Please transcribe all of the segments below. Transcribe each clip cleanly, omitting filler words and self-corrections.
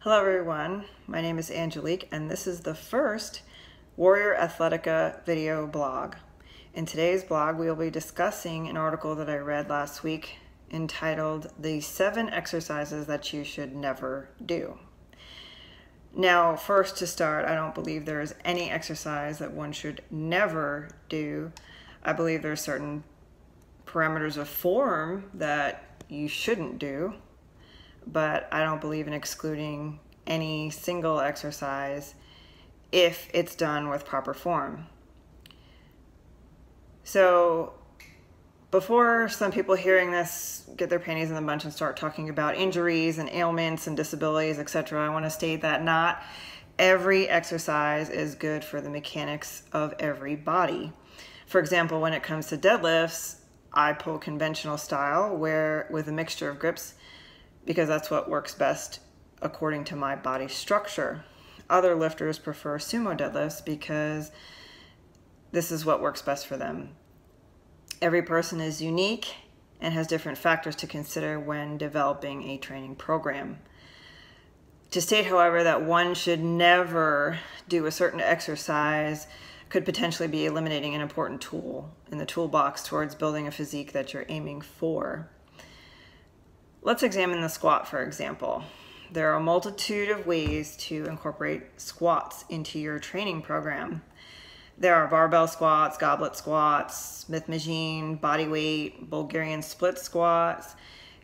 Hello everyone, my name is Angelique and this is the first Warrior Athletica video blog. In today's blog we will be discussing an article that I read last week entitled The 7 Exercises That You Should Never Do. Now first to start, I don't believe there is any exercise that one should never do. I believe there are certain parameters of form that you shouldn't do, but I don't believe in excluding any single exercise if it's done with proper form. So before some people hearing this get their panties in the bunch and start talking about injuries and ailments and disabilities, etc., I want to state that not every exercise is good for the mechanics of every body. For example, when it comes to deadlifts, I pull conventional style with a mixture of grips because that's what works best according to my body structure. Other lifters prefer sumo deadlifts because this is what works best for them. Every person is unique and has different factors to consider when developing a training program. To state, however, that one should never do a certain exercise could potentially be eliminating an important tool in the toolbox towards building a physique that you're aiming for. Let's examine the squat, for example. There are a multitude of ways to incorporate squats into your training program. There are barbell squats, goblet squats, Smith machine, body weight, Bulgarian split squats,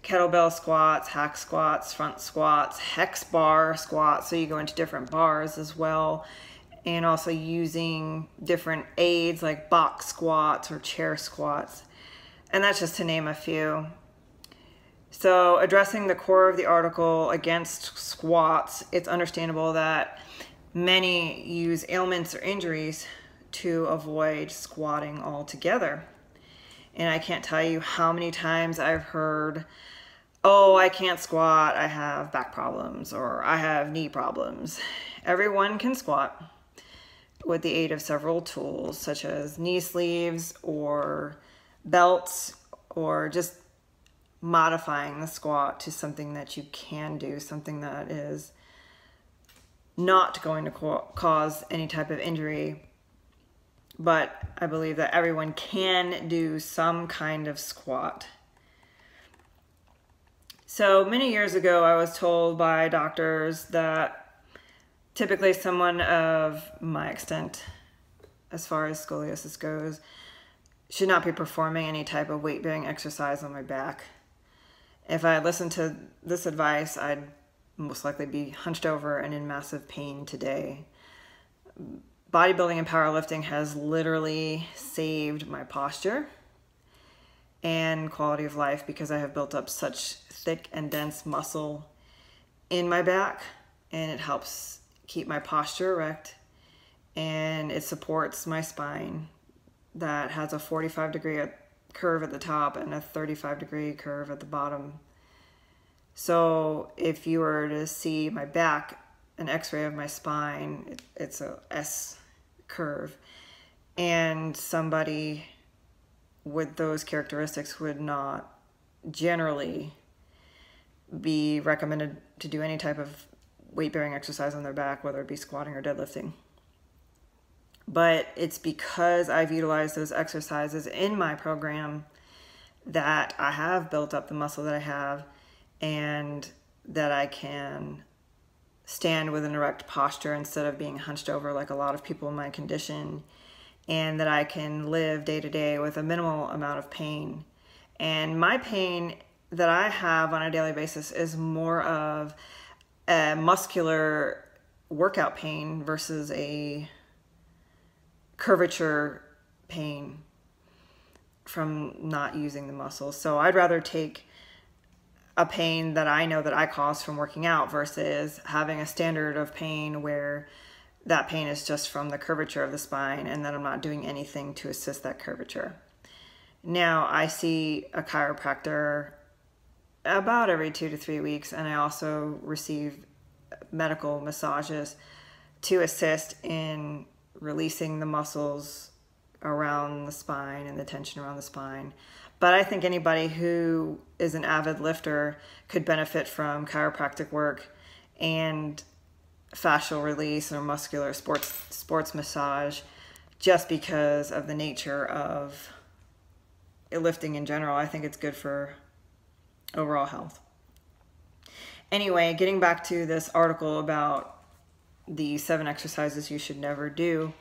kettlebell squats, hack squats, front squats, hex bar squats, so you go into different bars as well, and also using different aids like box squats or chair squats. And that's just to name a few. So addressing the core of the article against squats, it's understandable that many use ailments or injuries to avoid squatting altogether. And I can't tell you how many times I've heard, oh, I can't squat, I have back problems, or I have knee problems. Everyone can squat with the aid of several tools, such as knee sleeves or belts, or just modifying the squat to something that you can do, something that is not going to cause any type of injury. But I believe that everyone can do some kind of squat. So many years ago, I was told by doctors that typically someone of my extent, as far as scoliosis goes, should not be performing any type of weight-bearing exercise on my back. If I had listened to this advice, I'd most likely be hunched over and in massive pain today. Bodybuilding and powerlifting has literally saved my posture and quality of life because I have built up such thick and dense muscle in my back, and it helps keep my posture erect, and it supports my spine that has a 45-degree curve at the top and a 35-degree curve at the bottom. So if you were to see my back, an x-ray of my spine, it's a S curve, and somebody with those characteristics would not generally be recommended to do any type of weight-bearing exercise on their back, whether it be squatting or deadlifting. But it's because I've utilized those exercises in my program that I have built up the muscle that I have, and that I can stand with an erect posture instead of being hunched over like a lot of people in my condition, and that I can live day to day with a minimal amount of pain. And my pain that I have on a daily basis is more of a muscular workout pain versus a curvature pain from not using the muscles. So I'd rather take a pain that I know that I cause from working out versus having a standard of pain where that pain is just from the curvature of the spine and that I'm not doing anything to assist that curvature. Now, I see a chiropractor about every 2 to 3 weeks, and I also receive medical massages to assist in releasing the muscles around the spine and the tension around the spine. But I think anybody who is an avid lifter could benefit from chiropractic work and fascial release or muscular sports massage, just because of the nature of lifting in general. I think it's good for overall health. Anyway, getting back to this article about the 7 exercises you should never do,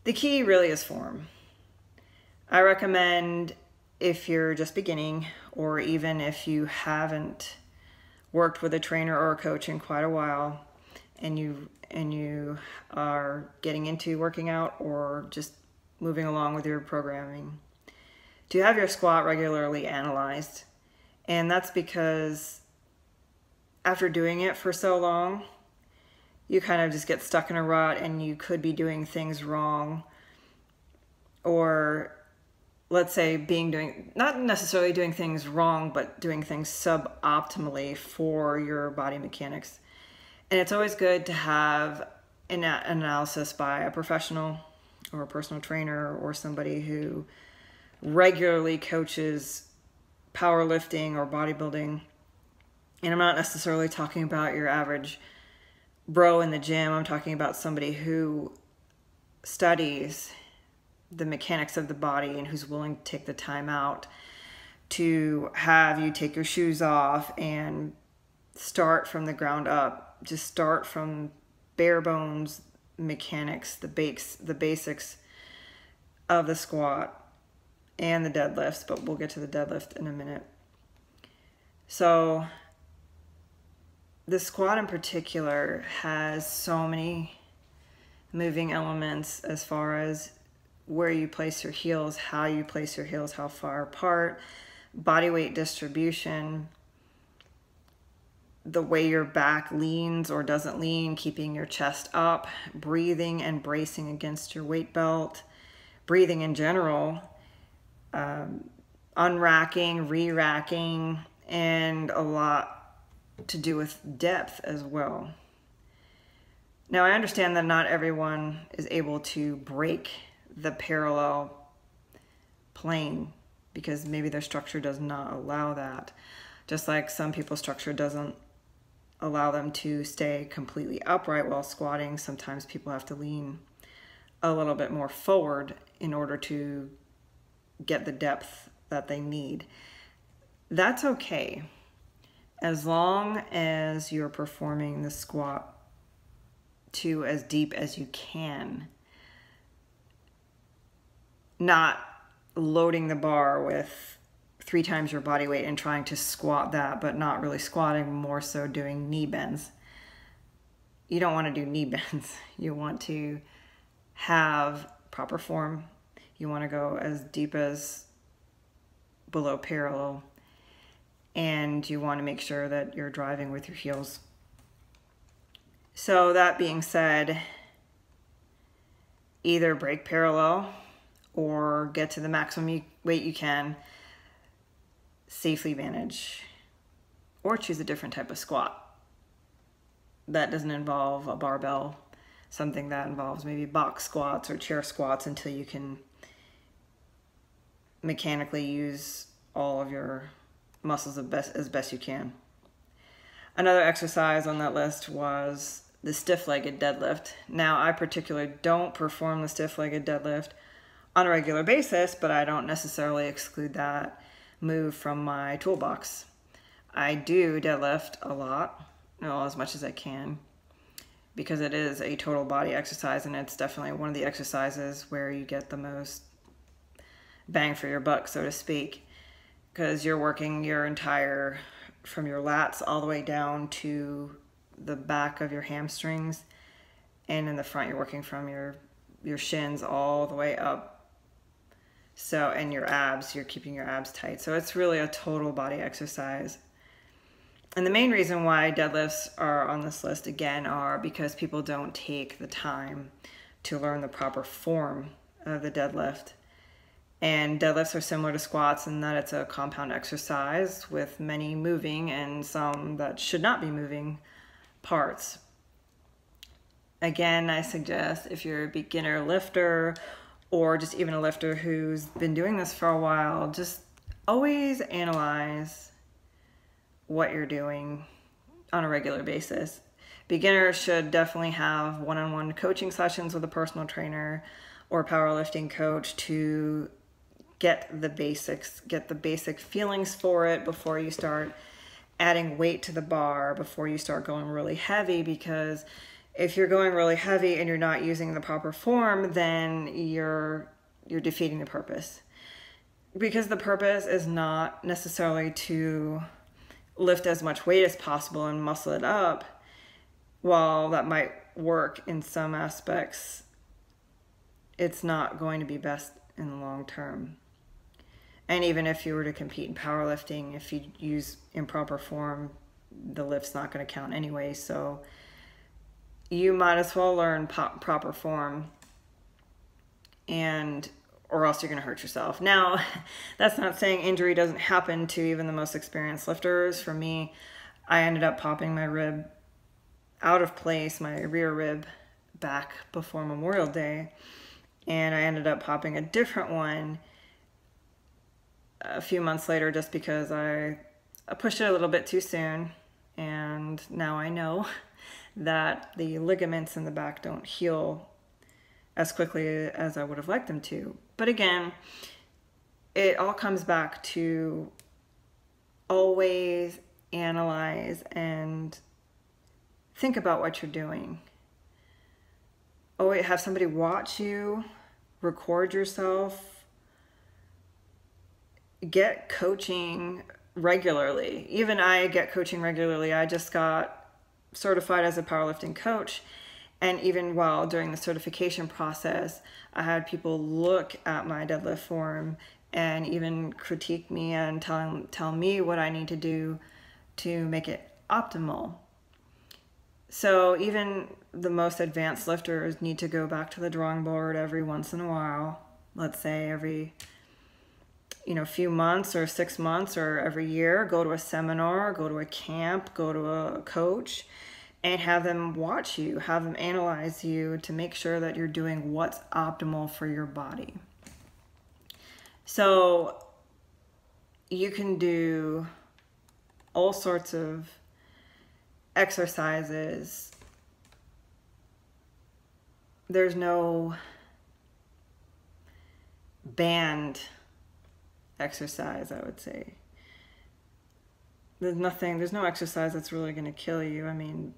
the key really is form. I recommend, if you're just beginning, or even if you haven't worked with a trainer or a coach in quite a while, and you are getting into working out or just moving along with your programming, to have your squat regularly analyzed. And that's because after doing it for so long, you kind of just get stuck in a rut, and you could be doing things wrong, or let's say not necessarily doing things wrong, but doing things suboptimally for your body mechanics. And it's always good to have an analysis by a professional or a personal trainer or somebody who regularly coaches powerlifting or bodybuilding. And I'm not necessarily talking about your average bro in the gym. I'm talking about somebody who studies the mechanics of the body and who's willing to take the time out to have you take your shoes off and start from the ground up. Just start from bare bones mechanics, the basics of the squat and the deadlifts, but we'll get to the deadlift in a minute. So the squat in particular has so many moving elements as far as where you place your heels, how you place your heels, how far apart, body weight distribution, the way your back leans or doesn't lean, keeping your chest up, breathing and bracing against your weight belt, breathing in general, unracking, re-racking, and a lot to do with depth as well. Now, I understand that not everyone is able to break the parallel plane because maybe their structure does not allow that. Just like some people's structure doesn't allow them to stay completely upright while squatting. Sometimes people have to lean a little bit more forward in order to get the depth that they need. That's okay, as long as you're performing the squat to as deep as you can, not loading the bar with 3 times your body weight and trying to squat that, but not really squatting, more so doing knee bends. You don't want to do knee bends. You want to have proper form. You want to go as deep as below parallel, and you want to make sure that you're driving with your heels. So that being said, either break parallel or get to the maximum weight you can, safely manage, or choose a different type of squat that doesn't involve a barbell, something that involves maybe box squats or chair squats until you can mechanically use all of your muscles as best you can. Another exercise on that list was the stiff-legged deadlift. Now, I particularly don't perform the stiff-legged deadlift on a regular basis, but I don't necessarily exclude that move from my toolbox. I do deadlift a lot, as much as I can, because it is a total body exercise, and it's definitely one of the exercises where you get the most bang for your buck, so to speak, because you're working your entire, from your lats all the way down to the back of your hamstrings, and in the front you're working from your shins all the way up. So, and your abs, you're keeping your abs tight. So it's really a total body exercise. And the main reason why deadlifts are on this list again are because people don't take the time to learn the proper form of the deadlift. And deadlifts are similar to squats in that it's a compound exercise with many moving and some that should not be moving parts. Again, I suggest if you're a beginner lifter or just even a lifter who's been doing this for a while, just always analyze what you're doing. on a regular basis. Beginners should definitely have one-on-one coaching sessions with a personal trainer or powerlifting coach to get the basics, get the basic feelings for it before you start adding weight to the bar, before you start going really heavy. Because if you're going really heavy and you're not using the proper form, then you're defeating the purpose. Because the purpose is not necessarily to lift as much weight as possible and muscle it up. While that might work in some aspects, it's not going to be best in the long term. And even if you were to compete in powerlifting, if you use improper form, the lift's not going to count anyway. So you might as well learn proper form, or else you're going to hurt yourself. Now, that's not saying injury doesn't happen to even the most experienced lifters. For me, I ended up popping my rib out of place, my rear rib, back before Memorial Day, and I ended up popping a different one a few months later just because I pushed it a little bit too soon. And now I know that the ligaments in the back don't heal as quickly as I would have liked them to. But again, it all comes back to always analyze and think about what you're doing. Always have somebody watch you, record yourself, get coaching regularly. Even I get coaching regularly. I just got certified as a powerlifting coach. And even while during the certification process, I had people look at my deadlift form and even critique me and tell me what I need to do to make it optimal. So even the most advanced lifters need to go back to the drawing board every once in a while. Let's say every few months or 6 months or every year, go to a seminar, go to a camp, go to a coach, and have them watch you, have them analyze you to make sure that you're doing what's optimal for your body. So you can do all sorts of exercises. There's no banned exercise, I would say. There's no exercise that's really going to kill you. I mean,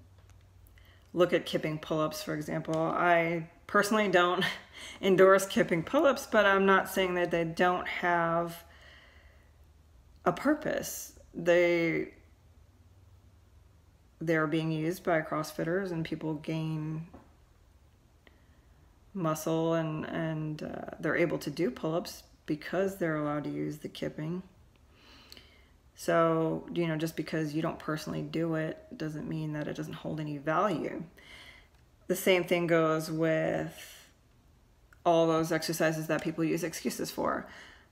look at kipping pull-ups, for example. I personally don't endorse kipping pull-ups, but I'm not saying that they don't have a purpose. They're being used by CrossFitters, and people gain muscle and they're able to do pull-ups because they're allowed to use the kipping. So, just because you don't personally do it doesn't mean that it doesn't hold any value. The same thing goes with all those exercises that people use excuses for.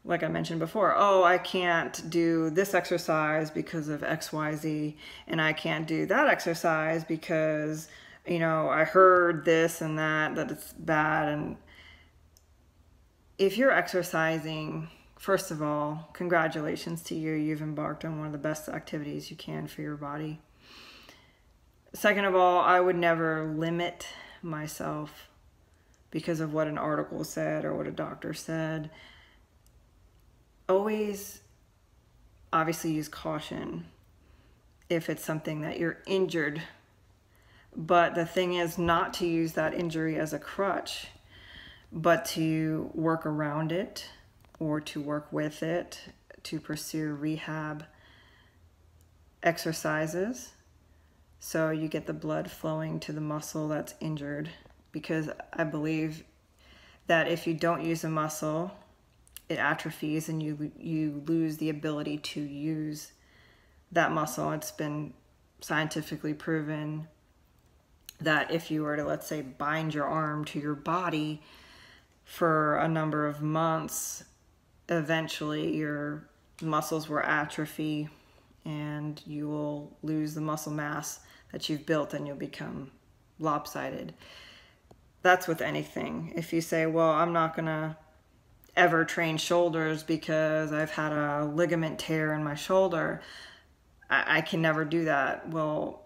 Like I mentioned before, oh, I can't do this exercise because of XYZ, and I can't do that exercise because, I heard this and that it's bad. And if you're exercising, first of all, congratulations to you. You've embarked on one of the best activities you can for your body. Second of all, I would never limit myself because of what an article said or what a doctor said. Always, obviously, use caution if it's something that you're injured. But the thing is not to use that injury as a crutch, but to work around it or to work with it, to pursue rehab exercises so you get the blood flowing to the muscle that's injured. Because I believe that if you don't use a muscle, it atrophies and you lose the ability to use that muscle. It's been scientifically proven that if you were to, let's say, bind your arm to your body for a number of months, eventually your muscles will atrophy and you will lose the muscle mass that you've built and you'll become lopsided. That's with anything. If you say, well, I'm not gonna ever train shoulders because I've had a ligament tear in my shoulder, I can never do that. Well,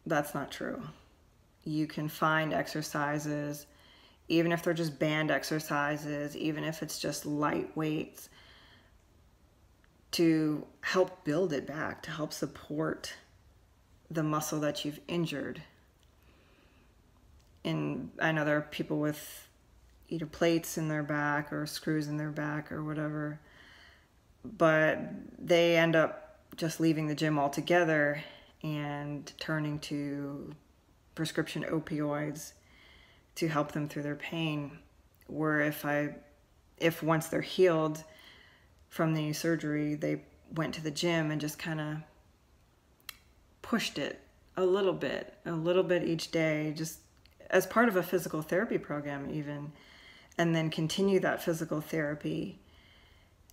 that's not true. You can find exercises, even if they're just band exercises, even if it's just light weights, to help build it back, to help support the muscle that you've injured. And I know there are people with either plates in their back or screws in their back or whatever, but they end up just leaving the gym altogether and turning to prescription opioids to help them through their pain. Where if once they're healed from the surgery, they went to the gym and just kind of pushed it a little bit each day, just as part of a physical therapy program even, and then continue that physical therapy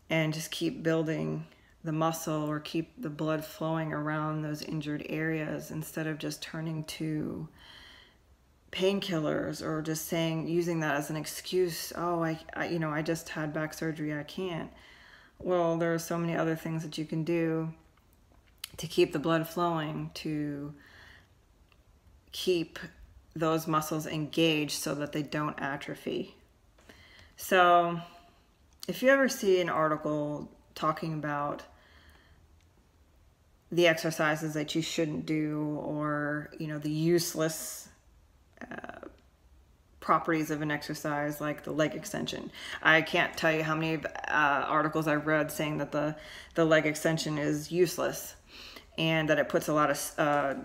and just keep building the muscle or keep the blood flowing around those injured areas, instead of just turning to painkillers or just using that as an excuse. Oh, I just had back surgery, I can't. Well, there are so many other things that you can do to keep the blood flowing, to keep those muscles engaged so that they don't atrophy. So if you ever see an article talking about the exercises that you shouldn't do, or the useless properties of an exercise like the leg extension, I can't tell you how many articles I've read saying that the leg extension is useless and that it puts a lot of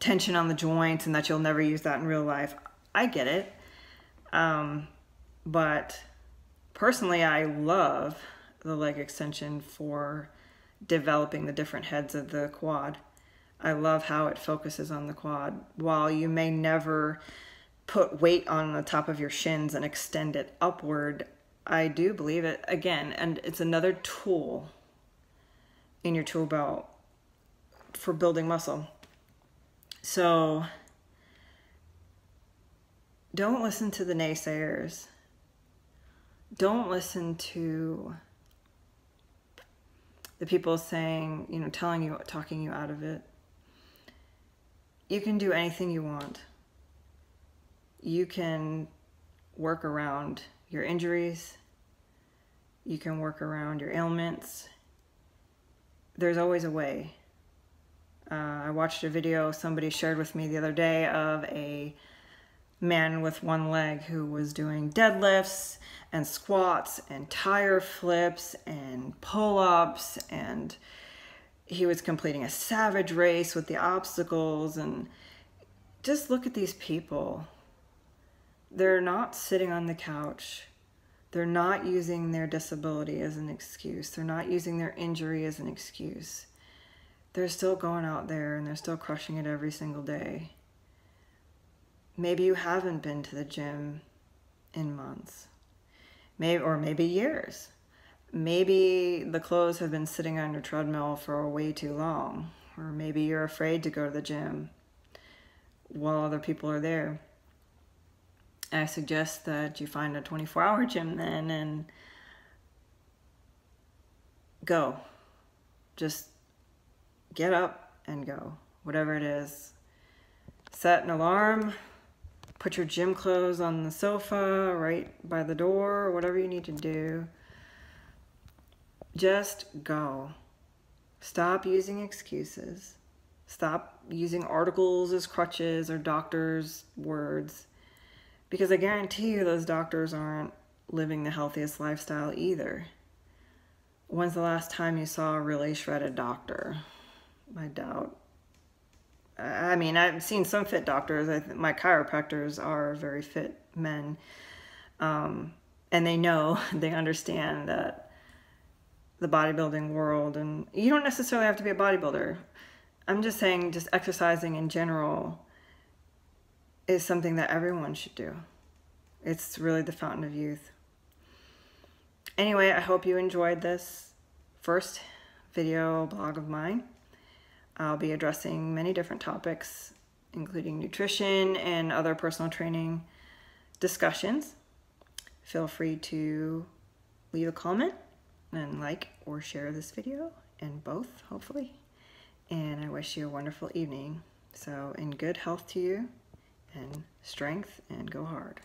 tension on the joints and that you'll never use that in real life. I get it. But personally, I love the leg extension for developing the different heads of the quad. I love how it focuses on the quad. While you may never put weight on the top of your shins and extend it upward, I do believe it, again, and it's another tool in your tool belt for building muscle. So don't listen to the naysayers. Don't listen to the people saying, talking you out of it. You can do anything you want. You can work around your injuries. You can work around your ailments. There's always a way. I watched a video somebody shared with me the other day of a man with one leg who was doing deadlifts and squats and tire flips and pull-ups, and he was completing a savage race with the obstacles. And just look at these people. They're not sitting on the couch. They're not using their disability as an excuse. They're not using their injury as an excuse. They're still going out there and they're still crushing it every single day. Maybe you haven't been to the gym in months, maybe years. Maybe the clothes have been sitting on your treadmill for way too long, or maybe you're afraid to go to the gym while other people are there. I suggest that you find a 24-hour gym then and go. Just get up and go, whatever it is. Set an alarm, put your gym clothes on the sofa right by the door, whatever you need to do. Just go. Stop using excuses. Stop using articles as crutches or doctors' words, because I guarantee you those doctors aren't living the healthiest lifestyle either. When's the last time you saw a really shredded doctor? I doubt. I mean, I've seen some fit doctors. My chiropractors are very fit men. And they understand that the bodybuilding world, and you don't necessarily have to be a bodybuilder. I'm just saying, just exercising in general is something that everyone should do. It's really the fountain of youth. Anyway, I hope you enjoyed this first video blog of mine. I'll be addressing many different topics, including nutrition and other personal training discussions. Feel free to leave a comment and like or share this video, and both, hopefully. And I wish you a wonderful evening. So in good health to you, and strength, and go hard.